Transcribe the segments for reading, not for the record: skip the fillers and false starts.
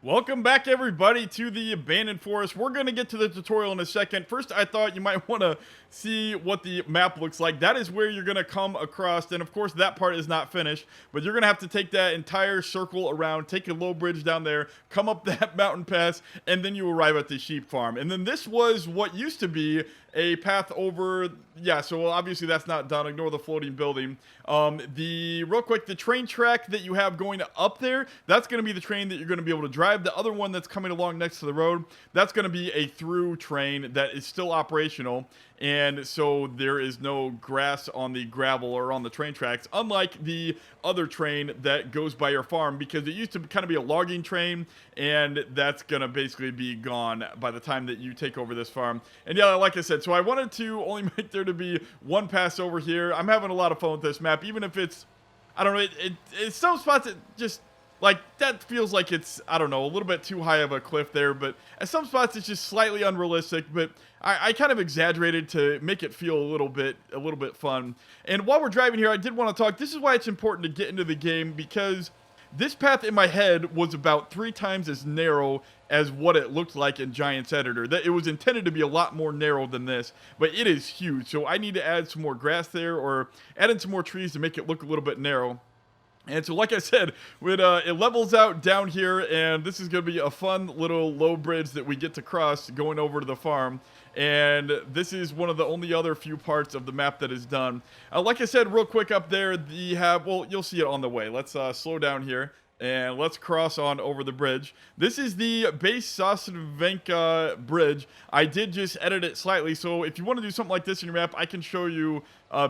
Welcome back, everybody, to the Abandoned Forest. We're going to get to the tutorial in a second. First, I thought you might want to see what the map looks like. That is where you're going to come across, and of course, that part is not finished, but you're going to have to take that entire circle around, take a low bridge down there, come up that mountain pass, and then you arrive at the sheep farm. And then this was what used to be a path over, yeah, so obviously that's not done. Ignore the floating building. Real quick, the train track that you have going up there, that's going to be the train that you're going to be able to drive. The other one that's coming along next to the road, that's going to be a through train that is still operational. And so there is no grass on the gravel or on the train tracks, unlike the other train that goes by your farm, because it used to kind of be a logging train, and that's going to basically be gone by the time that you take over this farm. And yeah, like I said, so I wanted to only make there to be one pass over here. I'm having a lot of fun with this map, even if it's, I don't know, it's some spots that just, like, that feels like it's, I don't know, a little bit too high of a cliff there, but at some spots it's just slightly unrealistic, but I kind of exaggerated to make it feel a little bit fun. And while we're driving here, I did want to talk, this is why it's important to get into the game, because this path in my head was about 3 times as narrow as what it looked like in Giant's Editor. That it was intended to be a lot more narrow than this, but it is huge, so I need to add some more grass there, or add in some more trees to make it look a little bit narrow. And so, like I said, it levels out down here, and this is going to be a fun little low bridge that we get to cross going over to the farm. And this is one of the only other few parts of the map that is done. Like I said, real quick up there, well, you'll see it on the way. Let's slow down here, and let's cross on over the bridge. This is the base Sosnovenka bridge. I did just edit it slightly, so if you want to do something like this in your map, I can show you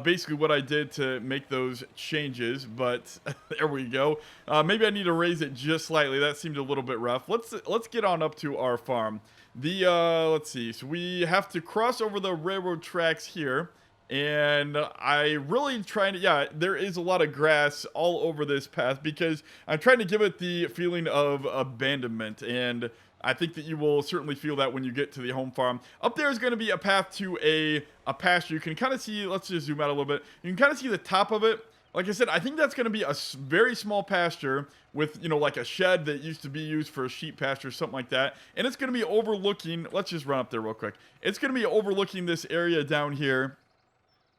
basically what I did to make those changes, but there we go. Maybe I need to raise it just slightly. That seemed a little bit rough. Let's get on up to our farm. Let's see. So we have to cross over the railroad tracks here. And I really trying to, yeah, there is a lot of grass all over this path because I'm trying to give it the feeling of abandonment, and I think that you will certainly feel that when you get to the home farm. Up there is going to be a path to a pasture. You can kind of see, let's just zoom out a little bit. You can kind of see the top of it. Like I said, I think that's going to be a very small pasture with, you know, like a shed that used to be used for a sheep pasture, something like that. And it's going to be overlooking, let's just run up there real quick. It's going to be overlooking this area down here.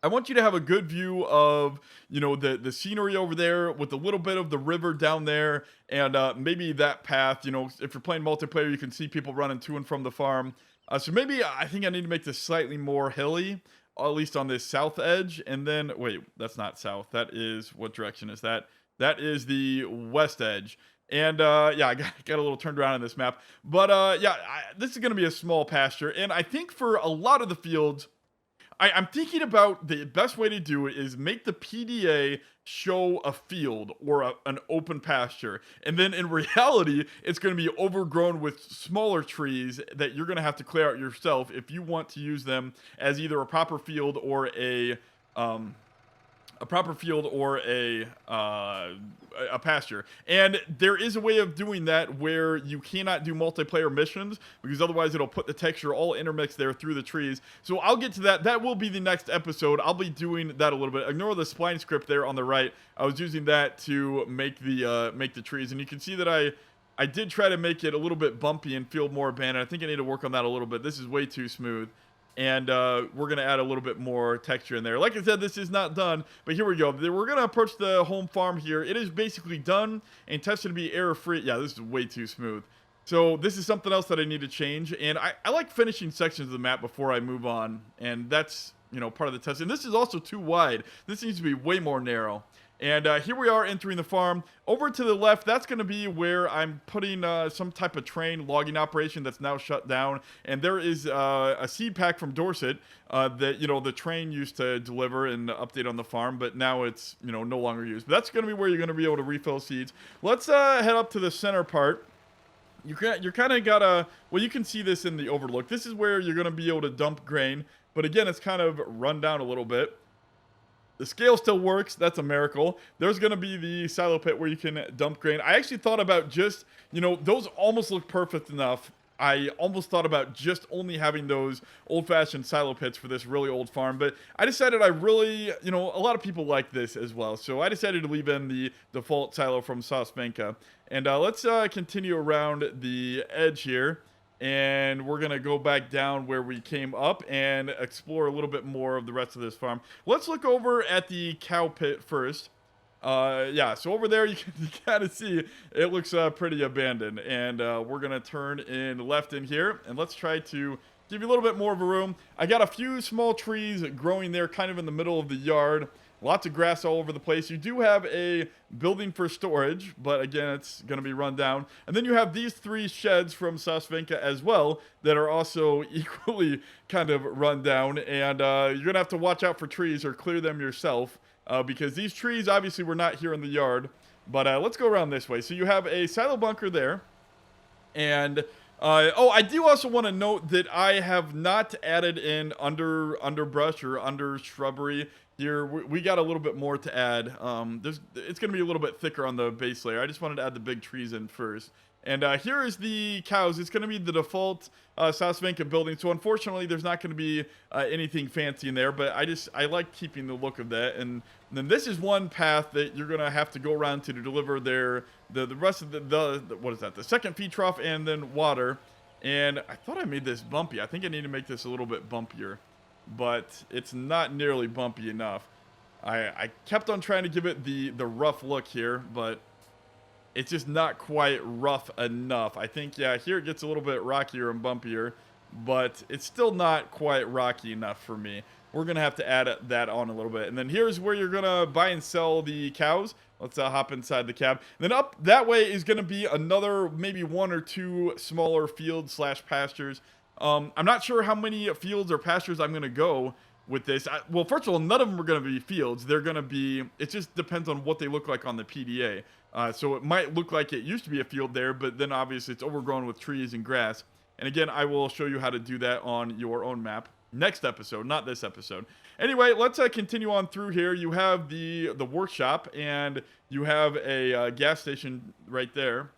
I want you to have a good view of, you know, the scenery over there with a little bit of the river down there, and maybe that path. You know, if you're playing multiplayer, you can see people running to and from the farm. So maybe I think I need to make this slightly more hilly, at least on this south edge. And then, wait, that's not south. That is, what direction is that? That is the west edge. And yeah, I got a little turned around on this map. But yeah, this is going to be a small pasture. And I think for a lot of the fields, I'm thinking about the best way to do it is make the PDA show a field or an open pasture. And then in reality, it's going to be overgrown with smaller trees that you're going to have to clear out yourself if you want to use them as either a proper field or a pasture. And there is a way of doing that where you cannot do multiplayer missions, because otherwise it'll put the texture all intermixed there through the trees. So I'll get to that. That will be the next episode. I'll be doing that a little bit. Ignore the spline script there on the right. I was using that to make the trees, and you can see that I did try to make it a little bit bumpy and feel more abandoned. I think I need to work on that a little bit. This is way too smooth. And we're going to add a little bit more texture in there. Like I said, this is not done, but here we go. We're going to approach the home farm here. It is basically done and tested to be error-free. Yeah, this is way too smooth. So this is something else that I need to change. And I like finishing sections of the map before I move on. And that's, you know, part of the test. And this is also too wide. This needs to be way more narrow. And here we are entering the farm. Over to the left, that's going to be where I'm putting some type of train logging operation that's now shut down. And there is a seed pack from Dorset that, you know, the train used to deliver and update on the farm, but now it's, you know, no longer used. But that's going to be where you're going to be able to refill seeds. Let's head up to the center part. You're kind of got a, well, you can see this in the overlook. This is where you're going to be able to dump grain. But again, it's kind of run down a little bit. The scale still works. That's a miracle. There's going to be the silo pit where you can dump grain. I actually thought about just, you know, those almost look perfect enough I almost thought about just only having those old-fashioned silo pits for this really old farm, but I decided I really, you know, a lot of people like this as well, so I decided to leave in the default silo from Sosvenka. And let's continue around the edge here, and we're gonna go back down where we came up and explore a little bit more of the rest of this farm. Let's look over at the cow pit first. Yeah, so over there you can kind of see it looks pretty abandoned, and we're gonna turn in left in here, and let's try to give you a little bit more of a room. I got a few small trees growing there kind of in the middle of the yard. Lots of grass all over the place. You do have a building for storage, but again, it's going to be run down. And then you have these 3 sheds from Sosvenka as well that are also equally kind of run down. And you're going to have to watch out for trees or clear them yourself because these trees obviously were not here in the yard. But let's go around this way. So you have a silo bunker there. And oh, I do also want to note that I have not added in underbrush or under shrubbery here. We got a little bit more to add. It's going to be a little bit thicker on the base layer. I just wanted to add the big trees in first. And here is the cows. It's going to be the default Sosvenka building. So unfortunately, there's not going to be anything fancy in there. But I like keeping the look of that. And then this is one path that you're going to have to go around to deliver the rest of the what is that? The second feed trough and then water. And I thought I made this bumpy. I think I need to make this a little bit bumpier, but it's not nearly bumpy enough. I kept on trying to give it the rough look here, but it's just not quite rough enough. I think, yeah, here it gets a little bit rockier and bumpier, but it's still not quite rocky enough for me. We're going to have to add that on a little bit. And then here's where you're going to buy and sell the cows. Let's hop inside the cab. And then up that way is going to be another maybe 1 or 2 smaller fields / pastures. I'm not sure how many fields or pastures I'm going to go with this. Well, first of all, none of them are going to be fields. They're going to be, it just depends on what they look like on the PDA. So it might look like it used to be a field there, but then obviously it's overgrown with trees and grass. And again, I will show you how to do that on your own map next episode, not this episode. Anyway, let's continue on through here. You have the workshop, and you have a gas station right there.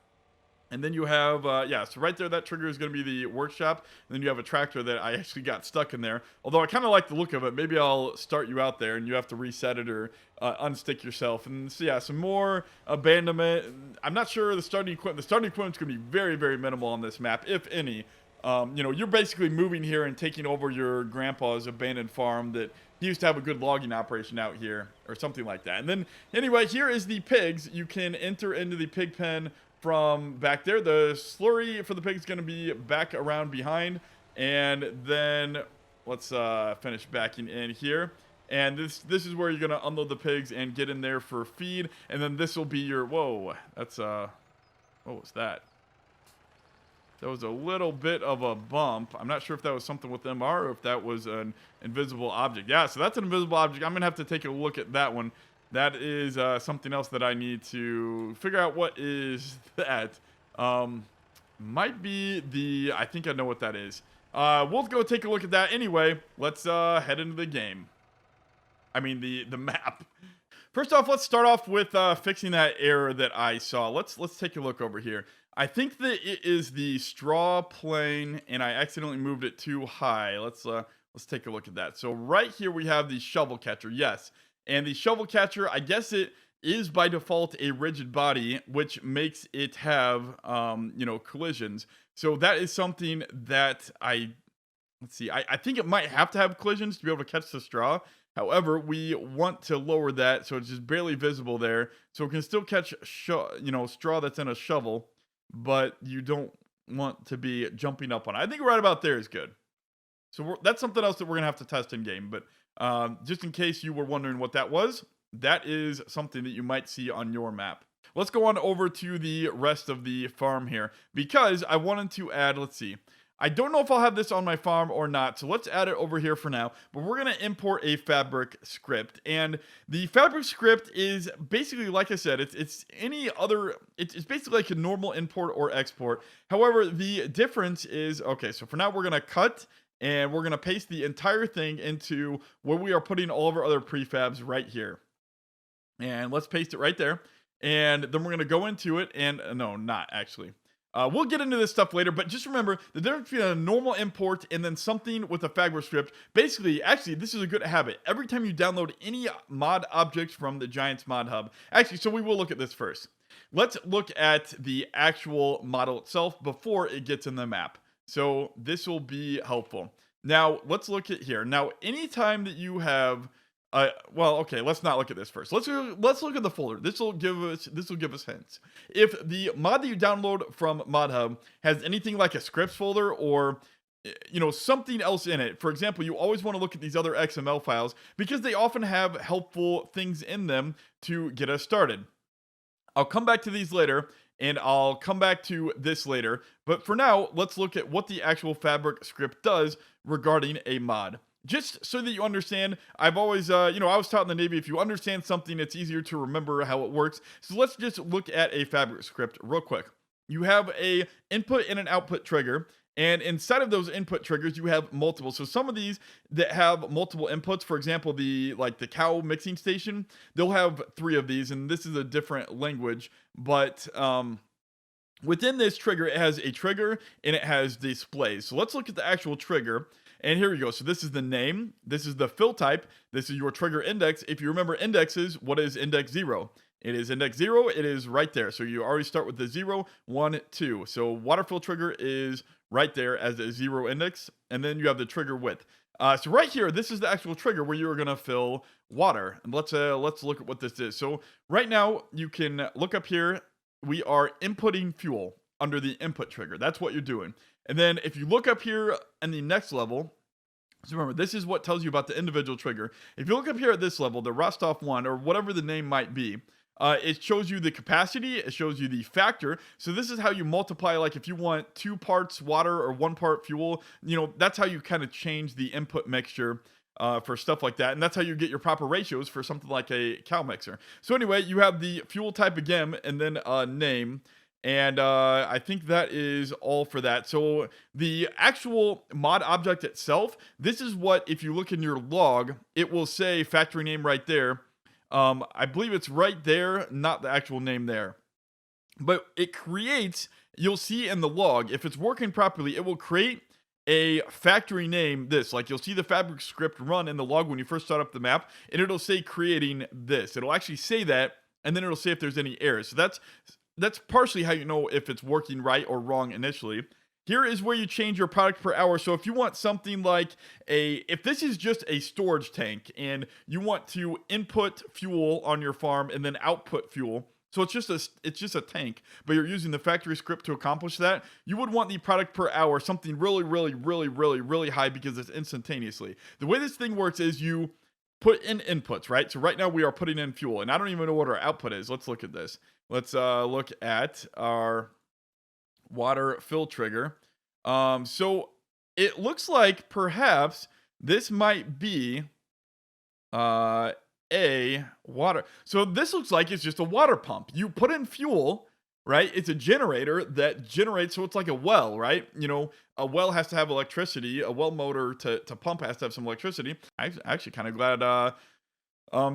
And then you have, yeah, so right there, that trigger is going to be the workshop. And then you have a tractor that I actually got stuck in there. Although I kind of like the look of it. Maybe I'll start you out there and you have to reset it or unstick yourself. And so, yeah, some more abandonment. I'm not sure the starting equipment. The starting equipment is going to be very, very minimal on this map, if any. You know, you're basically moving here and taking over your grandpa's abandoned farm that he used to have a good logging operation out here or something like that. And then, anyway, here is the pigs. You can enter into the pig pen from back there. The slurry for the pig is going to be back around behind. And then let's finish backing in here. And this is where you're going to unload the pigs and get in there for feed. And then this will be your, whoa, that's, what was that? That was a little bit of a bump. I'm not sure if that was something with MR or if that was an invisible object. Yeah, so that's an invisible object. I'm going to have to take a look at that one. That is something else that I need to figure out what is that. Might be the, I think I know what that is. We'll go take a look at that. Anyway, let's head into the game. I mean, the map. First off, let's start off with fixing that error that I saw. Let's take a look over here. I think that it is the straw plane, and I accidentally moved it too high. Let's take a look at that. So right here we have the shovel catcher. Yes, and the shovel catcher, I guess it is by default a rigid body, which makes it have you know, collisions. So that is something that let's see. I think it might have to have collisions to be able to catch the straw. However, we want to lower that so it's just barely visible there, so it can still catch you know, straw that's in a shovel, but you don't want to be jumping up on it. I think right about there is good. So that's something else that we're gonna have to test in game. But just in case you were wondering what that was, that is something that you might see on your map. Let's go on over to the rest of the farm here, because I wanted to add, let's see. I don't know if I'll have this on my farm or not, so let's add it over here for now. But we're going to import a Fabrikt script, and the Fabrikt script is basically, like I said, it's any other. It's basically like a normal import or export. However, the difference is, okay, so for now we're going to cut, and we're going to paste the entire thing into where we are putting all of our other prefabs right here. And let's paste it right there, and then we're going to go into it, and no, not actually. We'll get into this stuff later, but just remember the difference between a normal import and then something with a Fabrikt script. Basically, actually, this is a good habit. Every time you download any mod objects from the Giants Mod Hub, actually, so we will look at this first. Let's look at the actual model itself before it gets in the map. So this will be helpful. Now, let's look at here. Now, anytime that you have well, okay, let's not look at this first. Let's look at the folder. This will give us hints. If the mod that you download from Mod Hub has anything like a scripts folder or something else in it. For example, you always want to look at these other XML files because they often have helpful things in them to get us started. I'll come back to these later, and I'll come back to this later. But for now, let's look at what the actual Fabrikt script does regarding a mod. Just so that you understand, I've always, I was taught in the Navy, if you understand something, it's easier to remember how it works. So let's just look at a Fabrikt script real quick. You have a input and an output trigger, and inside of those input triggers, you have multiple. So some of these that have multiple inputs, for example, the cow mixing station, they'll have 3 of these, and this is a different language, but within this trigger, it has a trigger and it has displays. So let's look at the actual trigger. And here we go. So this is the name. This is the fill type. This is your trigger index. If you remember indexes, what is index 0? It is index 0. It is right there. So you already start with the 0, 1, 2. So water fill trigger is right there as a 0 index. And then you have the trigger width. So right here, this is the actual trigger where you're going to fill water. And let's look at what this is. So right now, you can look up here. We are inputting fuel under the input trigger. That's what you're doing. And then if you look up here in the next level, so remember, this is what tells you about the individual trigger. If you look up here at this level, the Rostov 1, or whatever the name might be, it shows you the capacity, it shows you the factor. So this is how you multiply, like if you want 2 parts water or 1 part fuel, that's how you kind of change the input mixture for stuff like that. And that's how you get your proper ratios for something like a cow mixer. So anyway, you have the fuel type again, and then name. And I think that is all for that. So the actual mod object itself, this is what, if you look in your log, it will say factory name right there. I believe it's right there, not the actual name there. But it creates, you'll see in the log, if it's working properly, it will create a factory name this. Like you'll see the Fabrikt script run in the log when you first start up the map, and it'll say creating this. It'll actually say that, and then it'll say if there's any errors. So that's partially how you know if it's working right or wrong initially. Here is where you change your product per hour. So if you want something like if this is just a storage tank and you want to input fuel on your farm and then output fuel, so it's just a tank, but you're using the factory script to accomplish that, you would want the product per hour something really, really, really, really, really high because it's instantaneously. The way this thing works is you put in inputs, right? So right now we are putting in fuel, and I don't even know what our output is. Let's look at this. Let's look at our water fill trigger. So it looks like perhaps this might be a water. So this looks like it's just a water pump. You put in fuel, right? It's a generator that generates, so it's like a well, right? A well has to have electricity. A well motor to pump has to have some electricity. I'm actually kind of glad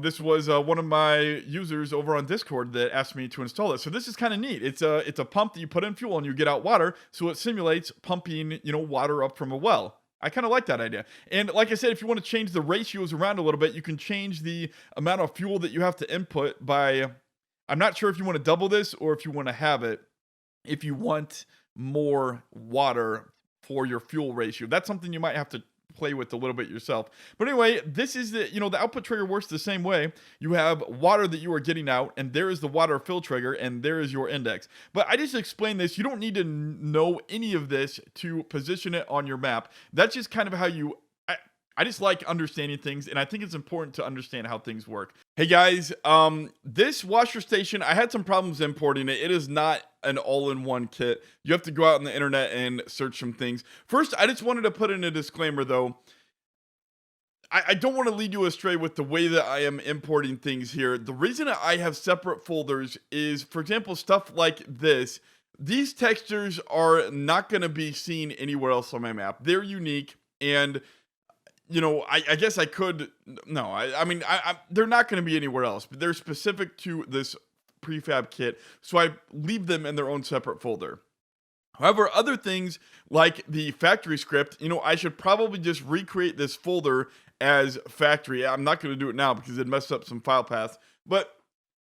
this was one of my users over on Discord that asked me to install it. So this is kind of neat. It's a pump that you put in fuel and you get out water, so it simulates pumping, water up from a well. I kind of like that idea. And like I said, if you want to change the ratios around a little bit, you can change the amount of fuel that you have to input by, I'm not sure if you want to double this or if you want to have it, if you want more water for your fuel ratio. That's something you might have to play with a little bit yourself. But anyway, this is the output trigger works the same way. You have water that you are getting out, and there is the water fill trigger, and there is your index. But I just explained this. You don't need to know any of this to position it on your map. That's just kind of how you I just like understanding things, and I think it's important to understand how things work. Hey guys, this washer station, I had some problems importing it. It is not an all-in-one kit. You have to go out on the internet and search some things. First, I just wanted to put in a disclaimer though. I don't want to lead you astray with the way that I am importing things here. The reason I have separate folders is, for example, stuff like this. These textures are not going to be seen anywhere else on my map. They're unique, and I guess I could, no, I mean, they're not going to be anywhere else, but they're specific to this prefab kit, so I leave them in their own separate folder. However, other things like the factory script, I should probably just recreate this folder as factory. I'm not going to do it now because it messed up some file paths, but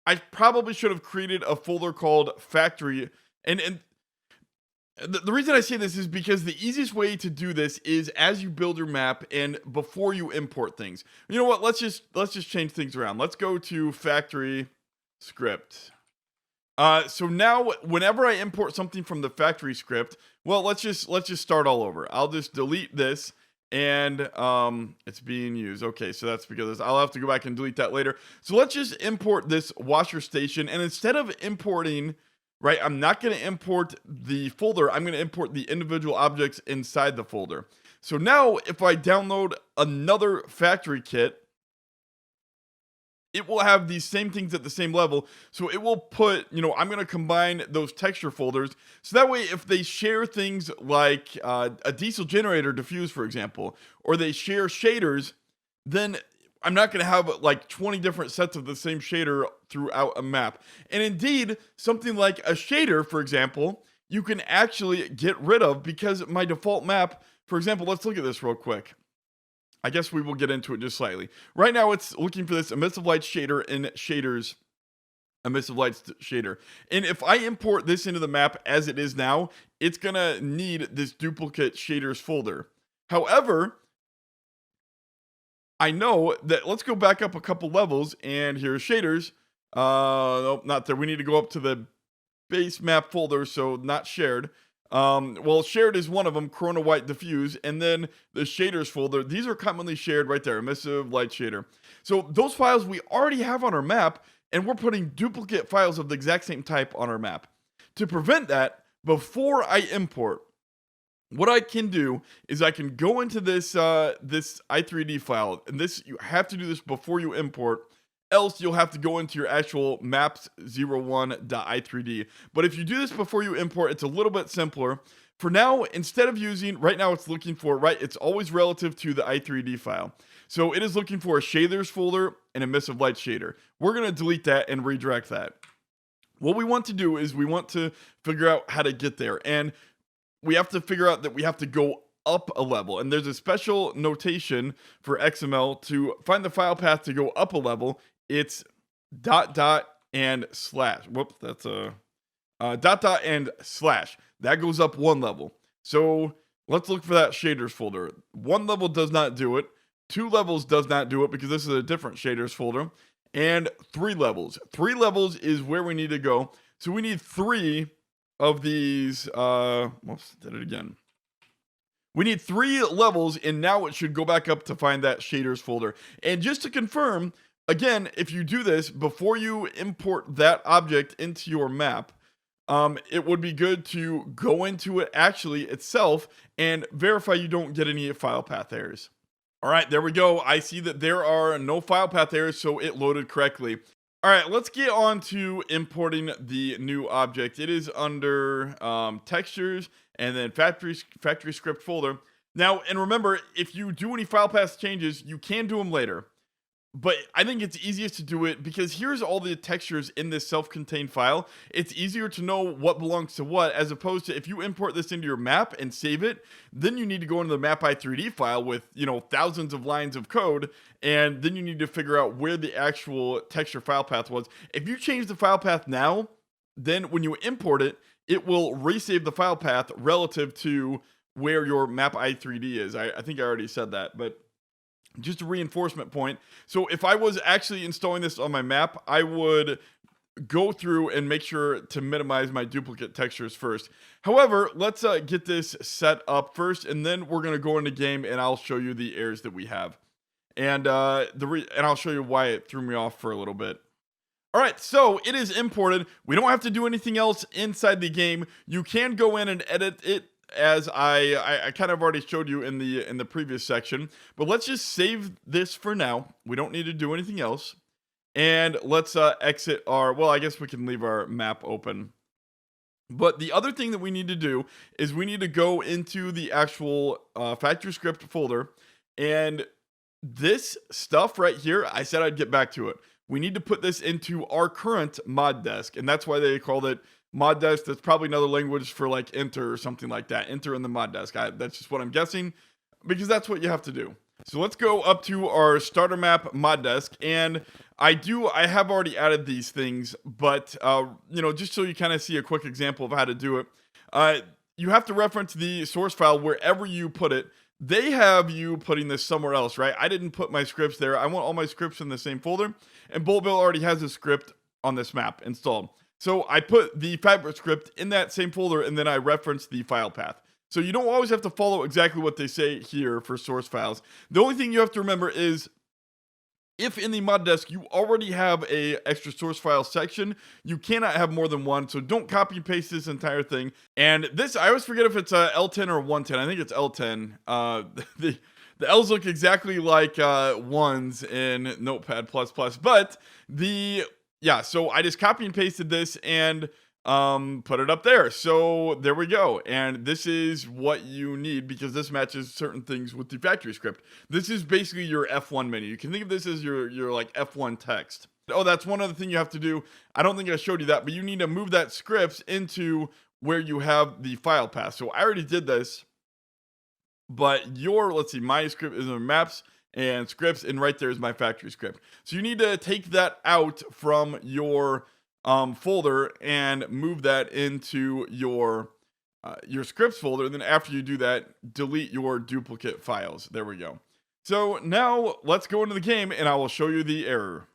I probably should have created a folder called factory. And the reason I say this is because the easiest way to do this is as you build your map and before you import things. You know what? Let's just change things around. Let's go to factory script. So now whenever I import something from the factory script, well, let's just start all over. I'll just delete this and it's being used. Okay, so that's because I'll have to go back and delete that later. So let's just import this washer station, and instead of importing, right, I'm not going to import the folder. I'm going to import the individual objects inside the folder. So now if I download another factory kit, it will have these same things at the same level. So it will put, I'm going to combine those texture folders. So that way, if they share things like a diesel generator diffuse, for example, or they share shaders, then I'm not going to have like 20 different sets of the same shader throughout a map. And indeed, something like a shader, for example, you can actually get rid of because my default map, for example, let's look at this real quick. I guess we will get into it just slightly. Right now, it's looking for this emissive light shader in shaders, emissive lights shader. And if I import this into the map as it is now, it's going to need this duplicate shaders folder. However, I know that, let's go back up a couple levels, and here's shaders. Nope, not there. We need to go up to the base map folder, so not shared. Well, shared is one of them, Corona White Diffuse, and then the shaders folder. These are commonly shared right there, emissive light shader. So those files we already have on our map, and we're putting duplicate files of the exact same type on our map. To prevent that, before I import, what I can do is I can go into this this i3d file, and this, you have to do this before you import. Else you'll have to go into your actual maps01.i3d. But if you do this before you import, it's a little bit simpler. For now, instead of using, right now it's looking for, right, it's always relative to the i3d file. So it is looking for a shaders folder and emissive light shader. We're going to delete that and redirect that. What we want to do is we want to figure out how to get there. And we have to figure out that we have to go up a level. And there's a special notation for XML to find the file path to go up a level. It's ... and slash. Whoops, that's a and slash. That goes up one level. So let's look for that shaders folder. One level does not do it. 2 levels does not do it because this is a different shaders folder. And 3 levels. 3 levels is where we need to go. So we need 3 of these. Whoops, did it again. We need 3 levels, and now it should go back up to find that shaders folder. And just to confirm, again, if you do this before you import that object into your map, it would be good to go into it actually itself and verify you don't get any file path errors. All right, there we go. I see that there are no file path errors, so it loaded correctly. All right, let's get on to importing the new object. It is under textures and then factory script folder. Now, and remember, if you do any file path changes, you can do them later. But I think it's easiest to do it because here's all the textures in this self-contained file. It's easier to know what belongs to what, as opposed to if you import this into your map and save it, then you need to go into the map i3d file with, thousands of lines of code, and then you need to figure out where the actual texture file path was. If you change the file path now, then when you import it, it will resave the file path relative to where your map i3d is. I think I already said that, but just a reinforcement point. So if I was actually installing this on my map, I would go through and make sure to minimize my duplicate textures first. However, let's get this set up first, and then we're going to go into game and I'll show you the errors that we have. And and I'll show you why it threw me off for a little bit. All right, so it is imported. We don't have to do anything else inside the game. You can go in and edit it, as I kind of already showed you in the previous section. But let's just save this for now. We don't need to do anything else. And let's exit our, well, I guess we can leave our map open. But the other thing that we need to do is we need to go into the actual factory script folder. And this stuff right here, I said I'd get back to it. We need to put this into our current mod desk. And that's why they called it Mod Desk, that's probably another language for like enter or something like that. Enter in the Mod Desk. That's just what I'm guessing because that's what you have to do. So let's go up to our starter map Mod Desk, and I have already added these things, but just so you kind of see a quick example of how to do it, you have to reference the source file wherever you put it. They have you putting this somewhere else, right? I didn't put my scripts there. I want all my scripts in the same folder, and Boltville already has a script on this map installed. So I put the Fabrikt script in that same folder, and then I reference the file path. So you don't always have to follow exactly what they say here for source files. The only thing you have to remember is if in the Mod Desk you already have a extra source file section, you cannot have more than one. So don't copy and paste this entire thing. And this, I always forget if it's a L10 or 110. I think it's L10. The L's look exactly like ones in Notepad++, but so I just copy and pasted this and put it up there. So there we go. And this is what you need because this matches certain things with the factory script. This is basically your F1 menu. You can think of this as your like F1 text. Oh, that's one other thing you have to do. I don't think I showed you that, but you need to move that scripts into where you have the file path. So I already did this, but let's see, my script is in maps and scripts, and right there is my factory script. So you need to take that out from your folder and move that into your scripts folder. And then after you do that, delete your duplicate files. There we go. So now let's go into the game and I will show you the error.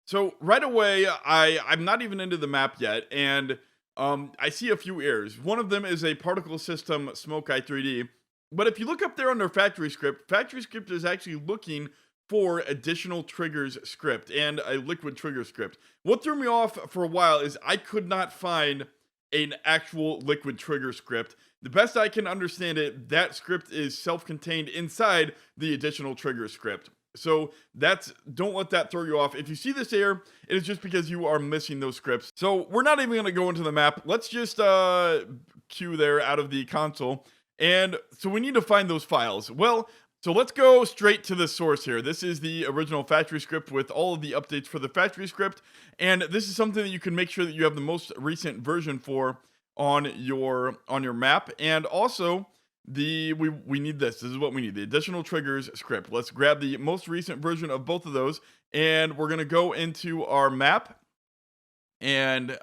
So right away, I'm not even into the map yet, and I see a few errors. One of them is a particle system smoke i3D. But if you look up there under factory script is actually looking for additional triggers script and a liquid trigger script. What threw me off for a while is I could not find an actual liquid trigger script. The best I can understand it, that script is self-contained inside the additional trigger script. So don't let that throw you off. If you see this error, it is just because you are missing those scripts. So we're not even going to go into the map. Let's just queue there out of the console. And so we need to find those files. Well, so let's go straight to the source here. This is the original factory script with all of the updates for the factory script. And this is something that you can make sure that you have the most recent version for on your map. And also we need this. This is what we need, the additional triggers script. Let's grab the most recent version of both of those. And we're going to go into our map. And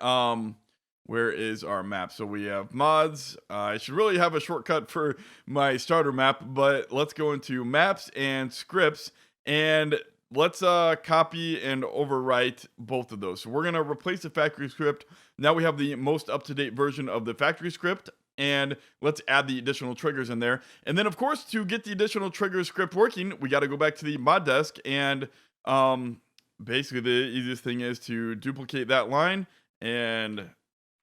where is our map? So we have mods. I should really have a shortcut for my starter map, but let's go into maps and scripts, and let's copy and overwrite both of those. So we're going to replace the factory script. Now we have the most up-to-date version of the factory script, and let's add the additional triggers in there. And then, of course, to get the additional trigger script working, we got to go back to the Mod Desk, and basically the easiest thing is to duplicate that line and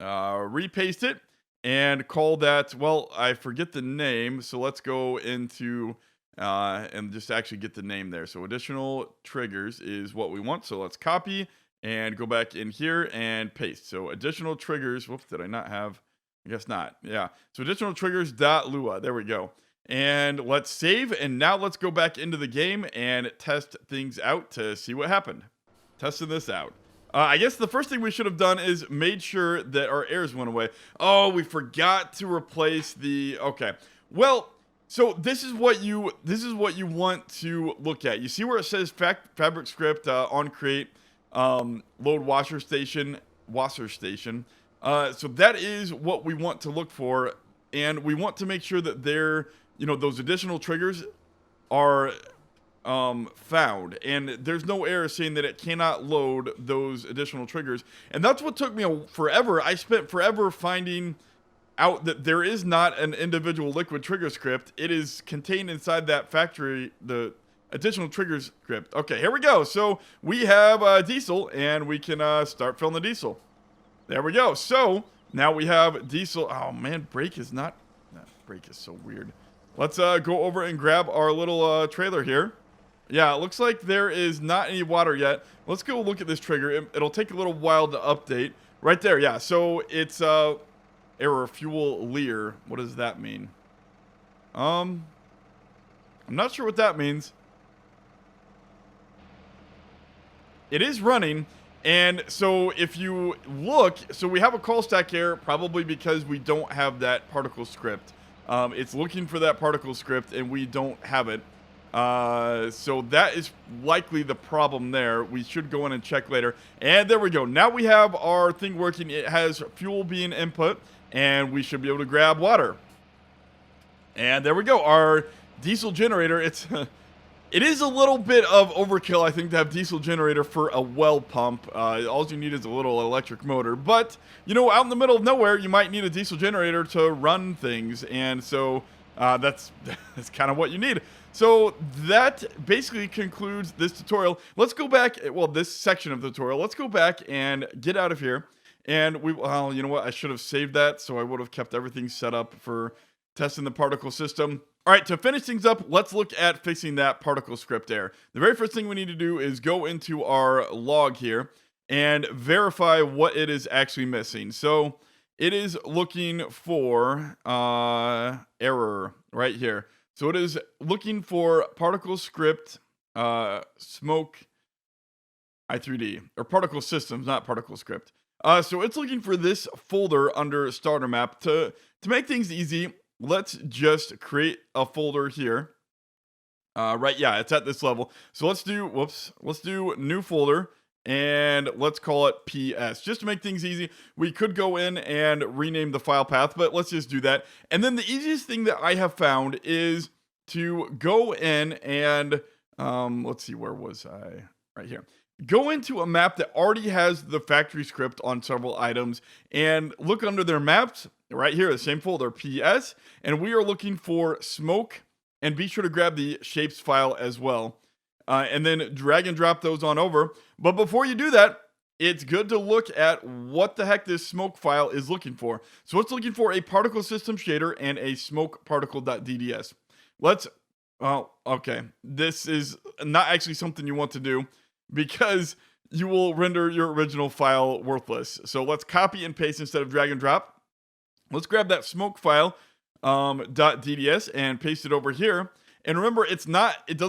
repaste it and call that, well, I forget the name, so let's go into and just actually get the name there. So additional triggers is what we want. So let's copy and go back in here and paste. So additional triggers, whoops, did I not have, I guess not. Yeah. So additional triggers.lua, there we go. And let's save, and now let's go back into the game and test things out to see what happened. Testing this out. I guess the first thing we should have done is made sure that our errors went away. Oh, we forgot to replace the, okay. Well, so this is what you want to look at. You see where it says Fabrikt script on create load washer station. So that is what we want to look for, and we want to make sure that those additional triggers are found, and there's no error saying that it cannot load those additional triggers. And that's what took me forever. I spent forever finding out that there is not an individual liquid trigger script. It is contained inside that factory, the additional triggers script. Okay, here we go. So we have diesel, and we can start filling the diesel. There we go. So now we have diesel. Oh man, brake is so weird. Let's go over and grab our little trailer here. Yeah, it looks like there is not any water yet. Let's go look at this trigger. It'll take a little while to update. Right there, yeah. So it's error fuel Lear. What does that mean? I'm not sure what that means. It is running, And so if you look, so we have a call stack error, probably because we don't have that particle script. It's looking for that particle script and we don't have it. So that is likely the problem there. We should go in and check later. And there we go. Now we have our thing working. It has fuel being input and we should be able to grab water. And there we go. Our diesel generator, it is a little bit of overkill, I think, to have diesel generator for a well pump. All you need is a little electric motor. But, you know, out in the middle of nowhere, you might need a diesel generator to run things. And so that's kind of what you need. So that basically concludes this tutorial. Let's go back, well, this section of the tutorial. Let's go back and get out of here. And well, you know what? I should have saved that, so I would have kept everything set up for testing the particle system. All right, to finish things up, let's look at fixing that particle script error. The very first thing we need to do is go into our log here and verify what it is actually missing. So it is looking for error right here. So it is looking for particle script smoke i3D, or particle systems, not particle script. So it's looking for this folder under starter map. To make things easy, let's just create a folder here. Right, yeah, it's at this level. So let's do new folder, and let's call it PS. Just to make things easy, we could go in and rename the file path, but let's just do that. And then the easiest thing that I have found is to go in and, let's see, where was I? Right here. Go into a map that already has the factory script on several items and look under their maps right here, the same folder, PS, and we are looking for smoke, and be sure to grab the shapes file as well. And then drag and drop those on over. But before you do that, it's good to look at what the heck this smoke file is looking for. So it's looking for a particle system shader and a smoke particle.dds. Okay, this is not actually something you want to do, because you will render your original file worthless. So let's copy and paste instead of drag and drop. Let's grab that smoke file .dds and paste it over here. And remember, it doesn't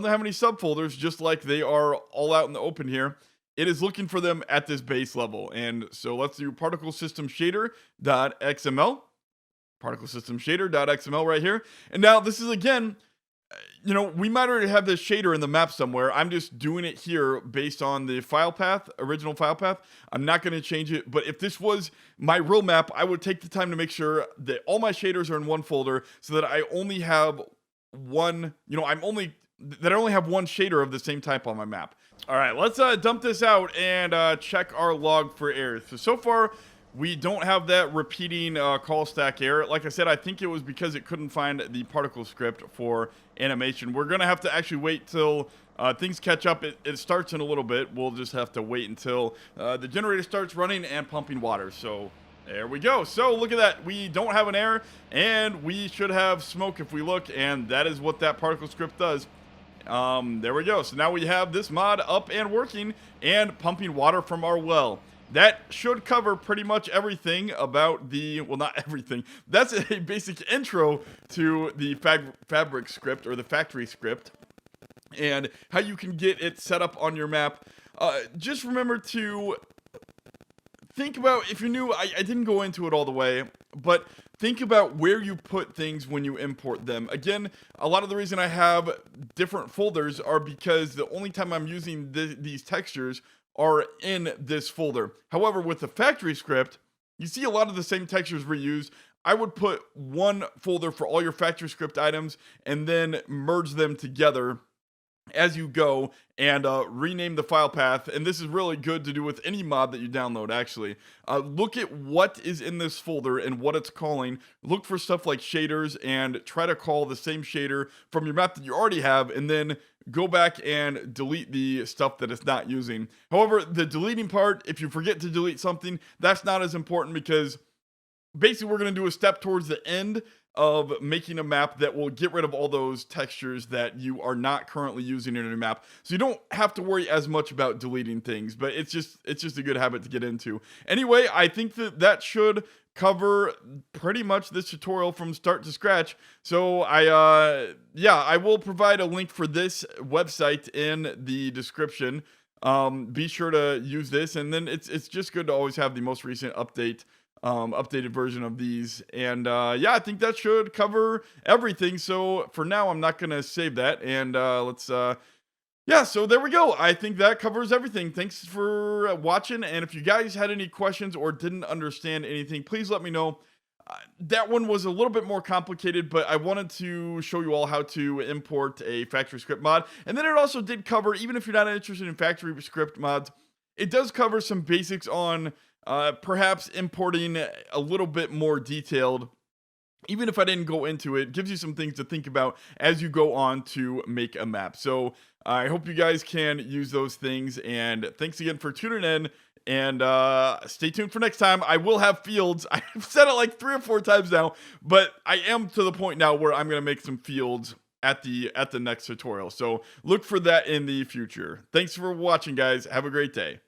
have any subfolders, just like they are all out in the open here. It is looking for them at this base level. And so let's do particle system shader.xml, particle system shader.xml right here. And now this is, again, you know, we might already have this shader in the map somewhere. I'm just doing it here based on the file path, original file path. I'm not going to change it. But if this was my real map, I would take the time to make sure that all my shaders are in one folder, so that I only have one, you know, I only have one shader of the same type on my map. All right, let's dump this out and check our log for errors. So far, we don't have that repeating call stack error. Like I said, I think it was because it couldn't find the particle script for animation. We're going to have to actually wait till things catch up. It starts in a little bit. We'll just have to wait until the generator starts running and pumping water. So there we go. So look at that. We don't have an error, and we should have smoke if we look, and that is what that particle script does. There we go. So now we have this mod up and working and pumping water from our well. That should cover pretty much everything about the, well, not everything. That's a basic intro to the Fabrikt script, or the factory script, and how you can get it set up on your map. Just remember to think about, if you're new, I didn't go into it all the way, but think about where you put things when you import them. Again, a lot of the reason I have different folders are because the only time I'm using these textures are in this folder. However, with the factory script, you see a lot of the same textures reused. I would put one folder for all your factory script items and then merge them together as you go, and rename the file path. And this is really good to do with any mod that you download, actually. Look at what is in this folder and what it's calling. Look for stuff like shaders and try to call the same shader from your map that you already have, and then go back and delete the stuff that it's not using. However, the deleting part, if you forget to delete something, that's not as important, because basically we're going to do a step towards the end of making a map that will get rid of all those textures that you are not currently using in your map. So you don't have to worry as much about deleting things, but it's just a good habit to get into. Anyway, I think that should cover pretty much this tutorial from start to scratch. So I will provide a link for this website in the description. be sure to use this. And then it's just good to always have the most recent updated version of these. And yeah, I think that should cover everything. So for now, I'm not gonna save that. And let's yeah, so there we go. I think that covers everything. Thanks for watching. And if you guys had any questions or didn't understand anything, please let me know. That one was a little bit more complicated, but I wanted to show you all how to import a factory script mod. And then it also did cover, even if you're not interested in factory script mods, it does cover some basics on perhaps importing a little bit more detailed. Even if I didn't go into it, gives you some things to think about as you go on to make a map. So I hope you guys can use those things. And thanks again for tuning in. And stay tuned for next time. I will have fields. I've said it like 3 or 4 times now, but I am to the point now where I'm gonna make some fields at the next tutorial. So look for that in the future. Thanks for watching, guys. Have a great day.